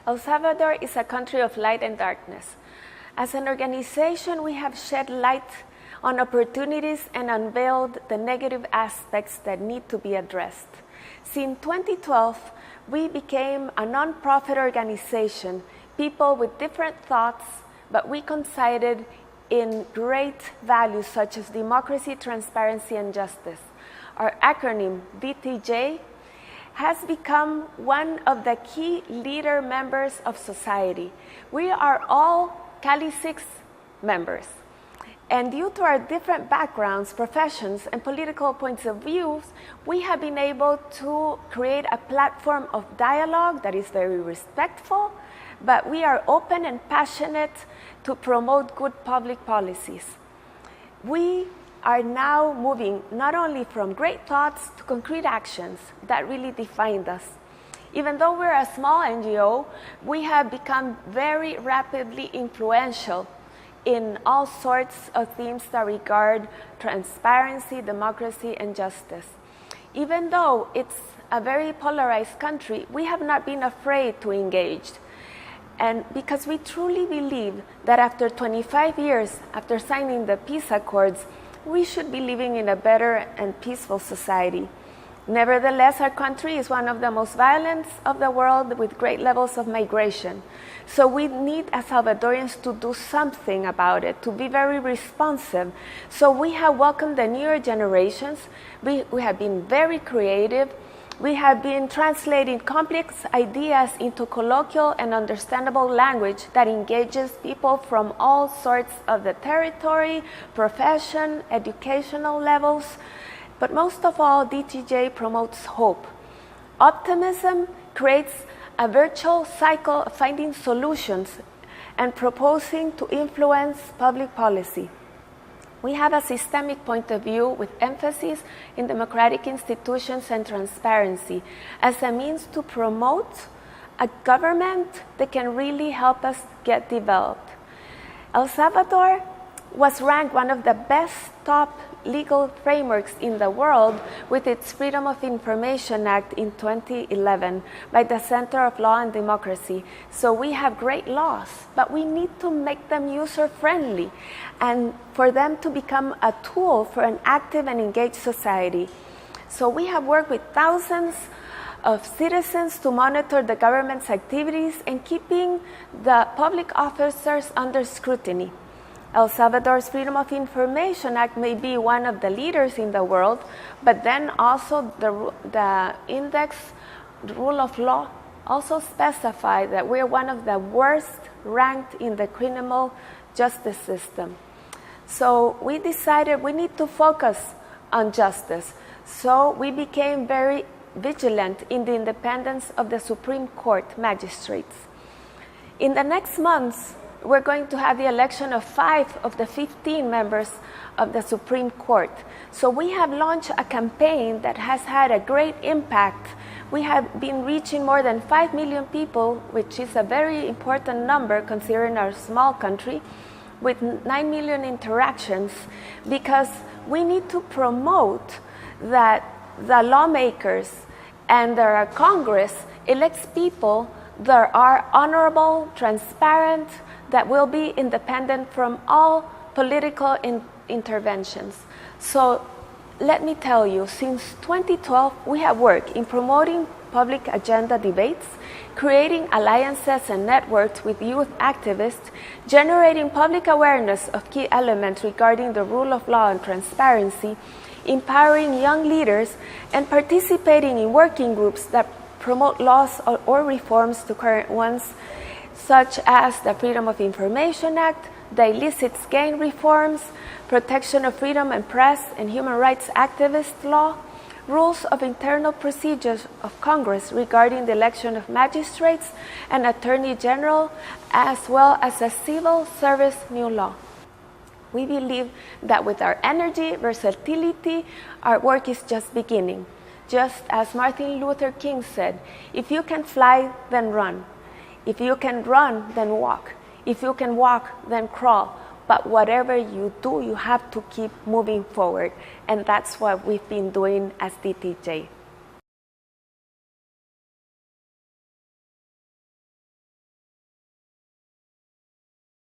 El Salvador is a country of light and darkness. As an organization, we have shed light on opportunities and unveiled the negative aspects that need to be addressed. Since 2012, we became a non-profit organization, people with different thoughts, but we coincided in great values such as democracy, transparency, and justice. Our acronym, DTJ, has become one of the key leader members of society. We are all Cali 6 members. And due to our different backgrounds, professions, and political points of views, we have been able to create a platform of dialogue that is very respectful, but we are open and passionate to promote good public policies. We are now moving not only from great thoughts to concrete actions that really defined us. Even though we're a small NGO, we have become very rapidly influential in all sorts of themes that regard transparency, democracy, and justice. Even though it's a very polarized country, we have not been afraid to engage. And because we truly believe that after 25 years, after signing the peace accords, we should be living in a better and peaceful society. Nevertheless, our country is one of the most violent of the world with great levels of migration. So we need as Salvadorians to do something about it, to be very responsive. So we have welcomed the newer generations. We have been very creative. We have been translating complex ideas into colloquial and understandable language that engages people from all sorts of the territory, profession, educational levels. But most of all, DTJ promotes hope. Optimism creates a virtual cycle of finding solutions and proposing to influence public policy. We have a systemic point of view with emphasis in democratic institutions and transparency as a means to promote a government that can really help us get developed. El Salvador was ranked one of the best top legal frameworks in the world with its Freedom of Information Act in 2011 by the Center of Law and Democracy. So we have great laws, but we need to make them user-friendly and for them to become a tool for an active and engaged society. So we have worked with thousands of citizens to monitor the government's activities and keeping the public officers under scrutiny. El Salvador's Freedom of Information Act may be one of the leaders in the world, but then also the index, the rule of law, also specify that we're one of the worst ranked in the criminal justice system. So we decided we need to focus on justice. So we became very vigilant in the independence of the Supreme Court magistrates. In the next months, we're going to have the election of 5 of the 15 members of the Supreme Court. So we have launched a campaign that has had a great impact. We have been reaching more than 5 million people, which is a very important number considering our small country, with 9 million interactions, because we need to promote that the lawmakers and our Congress elects people that are honorable, transparent, that will be independent from all political interventions. So let me tell you, since 2012, we have worked in promoting public agenda debates, creating alliances and networks with youth activists, generating public awareness of key elements regarding the rule of law and transparency, empowering young leaders, and participating in working groups that promote laws or reforms to current ones, such as the Freedom of Information Act, the illicit gain reforms, protection of freedom and press and human rights activist law, rules of internal procedures of Congress regarding the election of magistrates and attorney general, as well as a civil service new law. We believe that with our energy, versatility, our work is just beginning. Just as Martin Luther King said, if you can fly, then run. If you can run, then walk. If you can walk, then crawl. But whatever you do, you have to keep moving forward. And that's what we've been doing as DTJ.